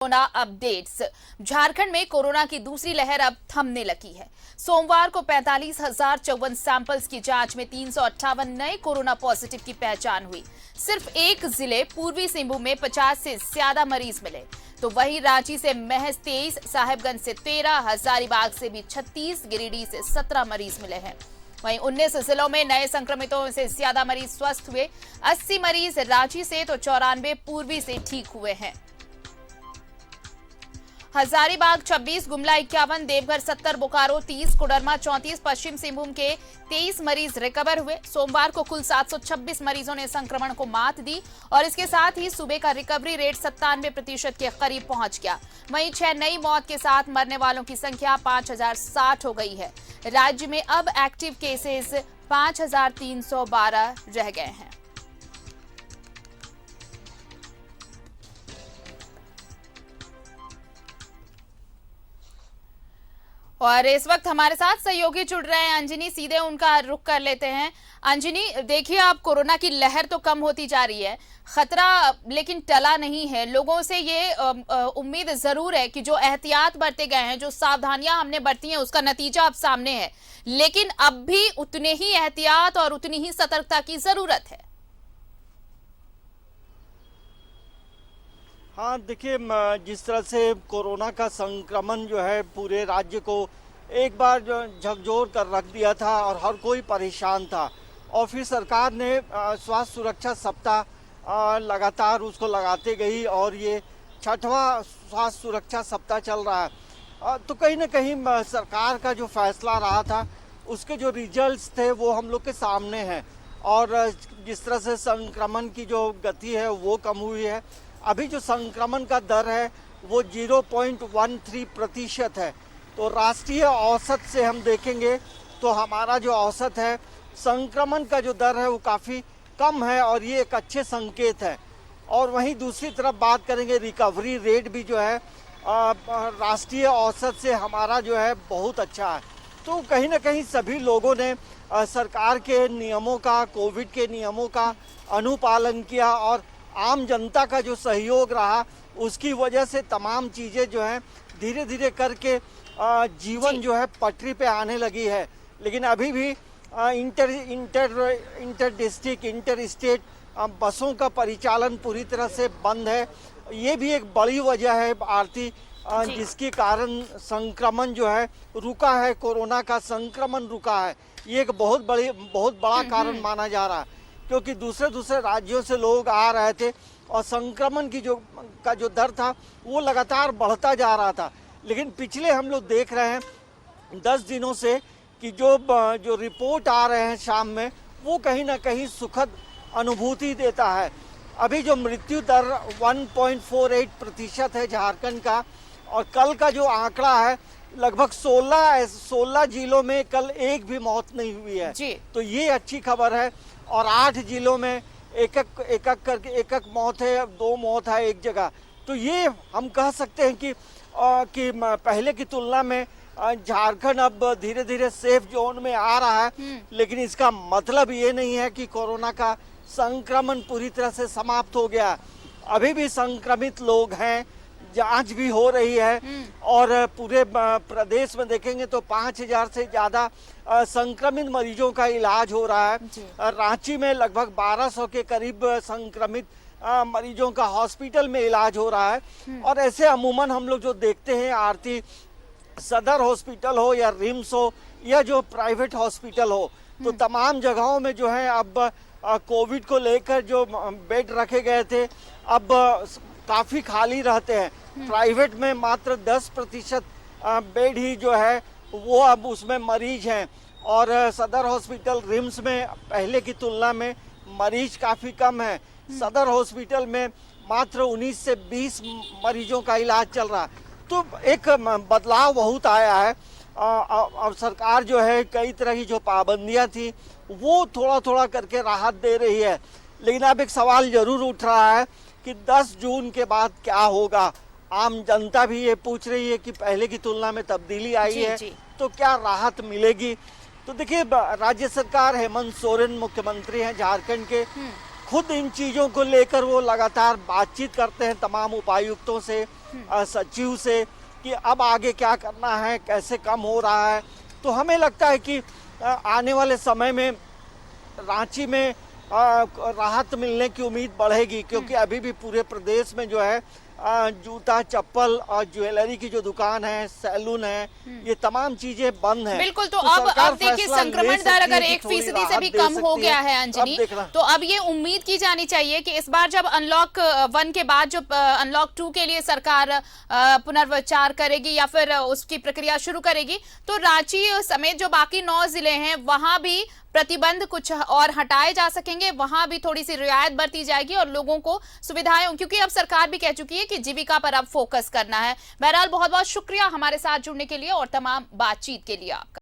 Corona updates. Jharkhand में corona की दूसरी लहर अब थमने लगी है। सोमवार को 45,054 सैंपल्स की जांच में 358 नए कोरोना पॉजिटिव की पहचान हुई। सिर्फ एक जिले पूर्वी सिंहभूम में 50 से ज्यादा मरीज मिले, तो वहीं रांची से महज 23, साहेबगंज से 13, हजारीबाग से भी 36, गिरिडीह से 17 मरीज मिले हैं। वहीं 19 जिलों में नए संक्रमितों से ज्यादा मरीज स्वस्थ हुए। 80 मरीज रांची से तो 94 पूर्वी से ठीक हुए हैं। हजारीबाग 26, गुमला 51, देवघर 70, बोकारो 30, कोडरमा 34, पश्चिम सिंहभूम के 23 मरीज रिकवर हुए। सोमवार को कुल 726 मरीजों ने संक्रमण को मात दी और इसके साथ ही सूबे का रिकवरी रेट 97% के करीब पहुंच गया। वहीं 6 नई मौत के साथ मरने वालों की संख्या 5060 हो गई है। राज्य में अब एक्टिव केसेस 5312 रह गए हैं। और इस वक्त हमारे साथ सहयोगी जुड़ रहे हैं अंजनी, सीधे उनका रुख कर लेते हैं। अंजनी, देखिए अब कोरोना की लहर तो कम होती जा रही है, खतरा लेकिन टला नहीं है। लोगों से ये उम्मीद जरूर है कि जो एहतियात बरते गए हैं, जो सावधानियां हमने बरती हैं, उसका नतीजा अब सामने है, लेकिन अब भी उतने ही एहतियात और उतनी ही सतर्कता की जरूरत है। हाँ देखिए, जिस तरह से कोरोना का संक्रमण जो है पूरे राज्य को एक बार जो झकझोर कर रख दिया था और हर कोई परेशान था, और फिर सरकार ने स्वास्थ्य सुरक्षा सप्ताह लगातार उसको लगाते गई और ये 6वां स्वास्थ्य सुरक्षा सप्ताह चल रहा है। तो कहीं ना कहीं सरकार का जो फैसला रहा था उसके जो रिजल्ट्स थे वो हम लोग के सामने हैं, और जिस तरह से संक्रमण की जो गति है वो कम हुई है। अभी जो संक्रमण का दर है वो 0.13% है। तो राष्ट्रीय औसत से हम देखेंगे तो हमारा जो औसत है संक्रमण का जो दर है वो काफ़ी कम है, और ये एक अच्छे संकेत है। और वहीं दूसरी तरफ बात करेंगे, रिकवरी रेट भी जो है राष्ट्रीय औसत से हमारा जो है बहुत अच्छा है। तो कहीं ना कहीं सभी लोगों ने सरकार के नियमों का, कोविड के नियमों का अनुपालन किया, और आम जनता का जो सहयोग रहा उसकी वजह से तमाम चीज़ें जो हैं धीरे धीरे करके जीवन जो है पटरी पे आने लगी है। लेकिन अभी भी इंटर डिस्ट्रिक्ट, इंटर स्टेट बसों का परिचालन पूरी तरह से बंद है। ये भी एक बड़ी वजह है आरती, जिसके कारण संक्रमण जो है रुका है, कोरोना का संक्रमण रुका है। ये एक बहुत बड़ा कारण माना जा रहा है, क्योंकि दूसरे राज्यों से लोग आ रहे थे और संक्रमण की जो दर था वो लगातार बढ़ता जा रहा था। लेकिन पिछले हम लोग देख रहे हैं 10 दिनों से कि जो रिपोर्ट आ रहे हैं शाम में, वो कहीं ना कहीं सुखद अनुभूति देता है। अभी जो मृत्यु दर 1.48% है झारखंड का, और कल का जो आंकड़ा है लगभग 16 जिलों में कल एक भी मौत नहीं हुई है जी। तो ये अच्छी खबर है। और 8 जिलों में एक मौत है, 2 मौत है एक जगह। तो ये हम कह सकते हैं कि पहले की तुलना में झारखंड अब धीरे धीरे सेफ जोन में आ रहा है। लेकिन इसका मतलब ये नहीं है कि कोरोना का संक्रमण पूरी तरह से समाप्त हो गया। अभी भी संक्रमित लोग हैं, जांच भी हो रही है, और पूरे प्रदेश में देखेंगे तो 5000 से ज्यादा संक्रमित मरीजों का इलाज हो रहा है। रांची में लगभग 1200 के करीब संक्रमित मरीजों का हॉस्पिटल में इलाज हो रहा है। और ऐसे अमूमन हम लोग जो देखते हैं आरती, सदर हॉस्पिटल हो या रिम्स हो या जो प्राइवेट हॉस्पिटल हो, तो तमाम जगहों में जो है अब कोविड को लेकर जो बेड रखे गए थे अब काफ़ी खाली रहते हैं। प्राइवेट में मात्र 10% बेड ही जो है वो अब उसमें मरीज हैं, और सदर हॉस्पिटल, रिम्स में पहले की तुलना में मरीज काफ़ी कम है। सदर हॉस्पिटल में मात्र 19 से 20 मरीजों का इलाज चल रहा है। तो एक बदलाव बहुत आया है। अब सरकार जो है कई तरह की जो पाबंदियां थी वो थोड़ा करके राहत दे रही है। लेकिन अब एक सवाल जरूर उठ रहा है कि 10 जून के बाद क्या होगा। आम जनता भी ये पूछ रही है कि पहले की तुलना में तब्दीली आई है तो क्या राहत मिलेगी। तो देखिए, राज्य सरकार, हेमंत सोरेन मुख्यमंत्री हैं झारखंड के, खुद इन चीज़ों को लेकर वो लगातार बातचीत करते हैं तमाम उपायुक्तों से, सचिव से कि अब आगे क्या करना है, कैसे कम हो रहा है। तो हमें लगता है कि आने वाले समय में रांची में राहत मिलने की उम्मीद बढ़ेगी, क्योंकि अभी भी पूरे प्रदेश में जो है जूता, चप्पल और ज्वेलरी की जो दुकान है, सैलून है, ये तमाम चीजें बंद हैं। बिल्कुल। तो सरकार अब देखिए फैसला ले संक्रमण सकती दर है अगर कि 1% थोड़ी से भी राहत दे कम हो सकती गया है अब अंजनी, देखना। तो अब ये उम्मीद की जानी चाहिए कि इस बार जब अनलॉक 1 के बाद जब अनलॉक 2 के लिए सरकार पुनर्विचार करेगी या फिर उसकी प्रक्रिया शुरू करेगी, तो रांची समेत जो बाकी 9 जिले हैं वहां भी प्रतिबंध कुछ और हटाए जा सकेंगे, वहां भी थोड़ी सी रियायत बरती जाएगी और लोगों को सुविधाएं, क्योंकि अब सरकार भी कह चुकी है कि जीविका पर अब फोकस करना है। बहरहाल बहुत बहुत शुक्रिया हमारे साथ जुड़ने के लिए और तमाम बातचीत के लिए आपका।